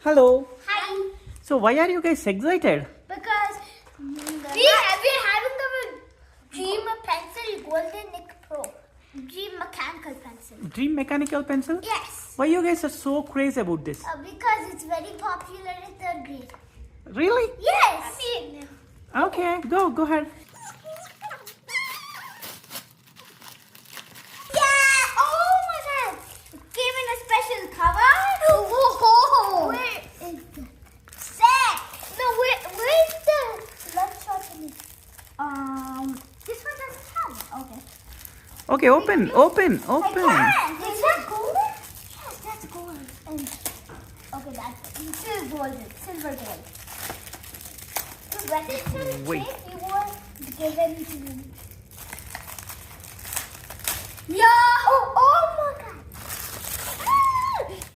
Hello. Hi. So why are you guys excited? Because we're having the Dream pencil golden Nicpro. Dream mechanical pencil. Dream mechanical pencil? Yes. Why you guys are so crazy about this? Because it's very popular in third grade. Really? Yes. Okay, go ahead. Yeah. Oh my God! It came in a special cover. Oh. Where is the set? No, where's the left shot in it? This one doesn't have. Okay. Okay, open. Is that golden? Yes, that's gold. And okay, this is golden, silver gold. So when it's in Wait. shape, you were given to me.